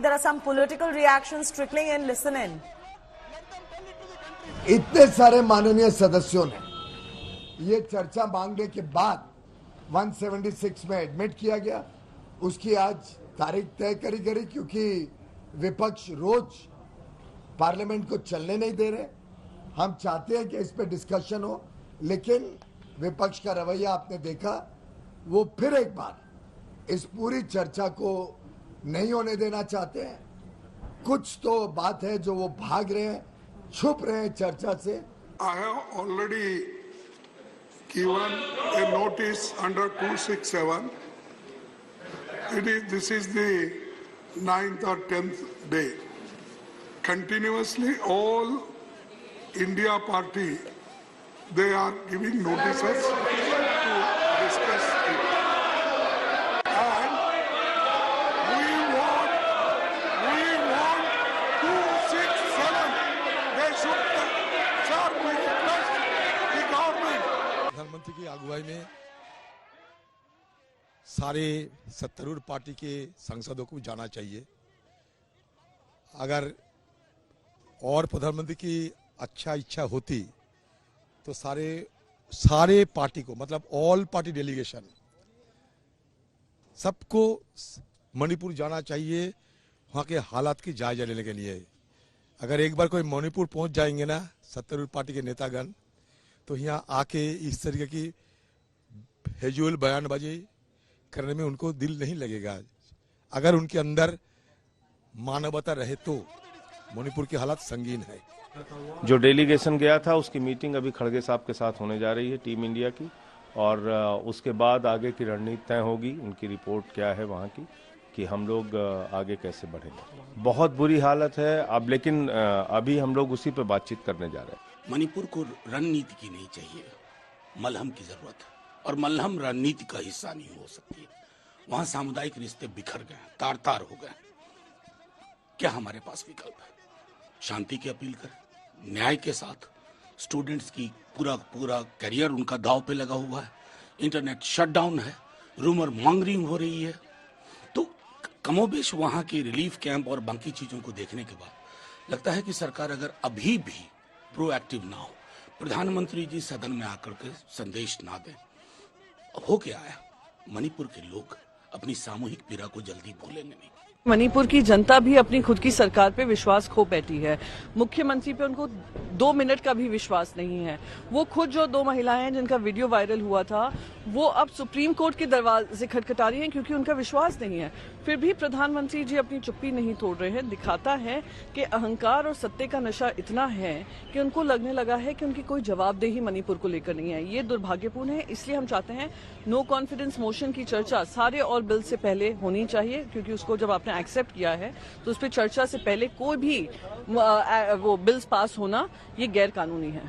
there are some political reactions trickling in. Listen in. इतने सारे माननीय सदस्यों ने ये चर्चा मांगने के बाद 176 में एडमिट किया गया, उसकी आज तारीख तय करी गई, क्योंकि विपक्ष रोज पार्लियामेंट को चलने नहीं दे रहे। हम चाहते हैं कि इस पे डिस्कशन हो, लेकिन विपक्ष का रवैया आपने देखा, वो फिर एक बार इस पूरी चर्चा को नहीं होने देना चाहते हैं। कुछ तो बात है जो वो भाग रहे हैं, छुप रहे हैं चर्चा से। I have already given a notice under 267. This is the 9th or 10th day. Continuously, all India party, they are giving notices to discuss it. And we want 267. They should serve the government. प्रधानमंत्री की अगुवाई में सारे सत्तारूढ़ party के सांसदों को जाना चाहिए। अगर और प्रधानमंत्री की अच्छा इच्छा होती तो सारे पार्टी को, मतलब ऑल पार्टी डेलीगेशन, सबको मणिपुर जाना चाहिए वहाँ के हालात की जायजा लेने के लिए। अगर एक बार कोई मणिपुर पहुंच जाएंगे ना सत्तारूढ़ पार्टी के नेतागण, तो यहाँ आके इस तरीके की हेजुअल बयानबाजी करने में उनको दिल नहीं लगेगा। अगर उनके अंदर मानवता रहे तो मणिपुर की हालत संगीन है। जो डेलीगेशन गया था उसकी मीटिंग अभी खड़गे साहब के साथ होने जा रही है, टीम इंडिया की, और उसके बाद आगे की रणनीति तय होगी, उनकी रिपोर्ट क्या है वहाँ की, कि हम लोग आगे कैसे बढ़ेंगे। बहुत बुरी हालत है अब, लेकिन अभी हम लोग उसी पे बातचीत करने जा रहे हैं। मणिपुर को रणनीति की नहीं चाहिए, मलहम की जरूरत है, और मलहम रणनीति का हिस्सा नहीं हो सकती है। वहाँ सामुदायिक रिश्ते बिखर गए, तार तार हो गए। क्या हमारे पास विकल्प है? शांति की अपील करें, न्याय के साथ। स्टूडेंट्स की पूरा करियर उनका दांव पे लगा हुआ है, इंटरनेट शटडाउन है, रूमर मॉन्गरिंग हो रही है। तो कमोबेश वहाँ के रिलीफ कैंप और बाकी चीजों को देखने के बाद लगता है कि सरकार अगर अभी भी प्रोएक्टिव ना हो, प्रधानमंत्री जी सदन में आकर के संदेश ना दें, हो क्या आया? मणिपुर के लोग अपनी सामूहिक पीड़ा को जल्दी भूलेंगे नहीं। मणिपुर की जनता भी अपनी खुद की सरकार पे विश्वास खो बैठी है। मुख्यमंत्री पे उनको 2 मिनट का भी विश्वास नहीं है। वो खुद जो 2 महिलाएं हैं जिनका वीडियो वायरल हुआ था, वो अब सुप्रीम कोर्ट के दरवाजे खटखटा रही हैं क्योंकि उनका विश्वास नहीं है। फिर भी प्रधानमंत्री जी अपनी चुप्पी नहीं तोड़ रहे हैं। दिखाता है कि अहंकार और सत्ते का नशा इतना है कि उनको लगने लगा है कि उनकी कोई जवाबदेही मणिपुर को लेकर नहीं है। ये दुर्भाग्यपूर्ण है। इसलिए हम चाहते हैं नो कॉन्फिडेंस मोशन की चर्चा सारे और बिल से पहले होनी चाहिए, क्योंकि उसको जब आपने एक्सेप्ट किया है तो उस पर चर्चा से पहले कोई भी वो बिल्स पास होना ये गैर कानूनी है।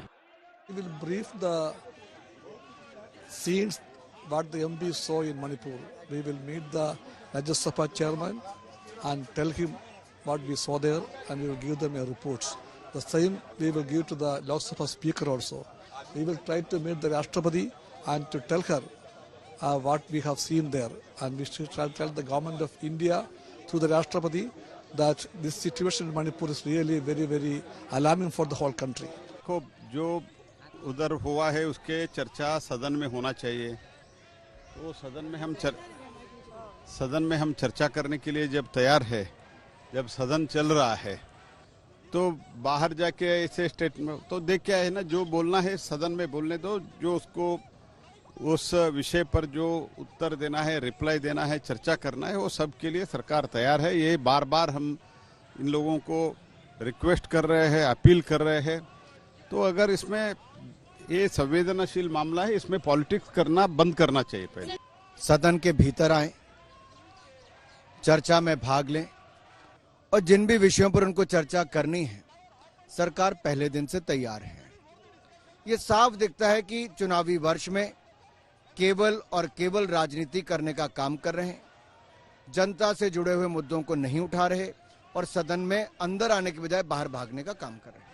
We will brief the scenes what the MPs saw in Manipur. We will meet the Rajya Sabha chairman and tell him what we saw there, and we will give them a reports. The same we will give to the Lok Sabha speaker also. We will try to meet the Rashtrapati and to tell her what we have seen there, and we should try to tell the government of India through the Rashtrapati that this situation in Manipur is really very, very alarming for the whole country. जो उधर हुआ है उसके चर्चा सदन में होना चाहिए। तो सदन में हम चर्चा करने के लिए जब तैयार है, जब सदन चल रहा है, तो बाहर जाके ऐसे स्टेटमेंट तो देख क्या है ना, जो बोलना है सदन में बोलने दो, जो उसको उस विषय पर जो उत्तर देना है, रिप्लाई देना है, चर्चा करना है, वो सब के लिए सरकार तैयार है। ये बार बार हम इन लोगों को रिक्वेस्ट कर रहे हैं, अपील कर रहे हैं। तो अगर इसमें ये संवेदनशील मामला है, इसमें पॉलिटिक्स करना बंद करना चाहिए। पहले सदन के भीतर आए, चर्चा में भाग लें, और जिन भी विषयों पर उनको चर्चा करनी है सरकार पहले दिन से तैयार है। ये साफ दिखता है कि चुनावी वर्ष में केवल और केवल राजनीति करने का काम कर रहे हैं, जनता से जुड़े हुए मुद्दों को नहीं उठा रहे और सदन में अंदर आने के बजाय बाहर भागने का काम कर रहे हैं।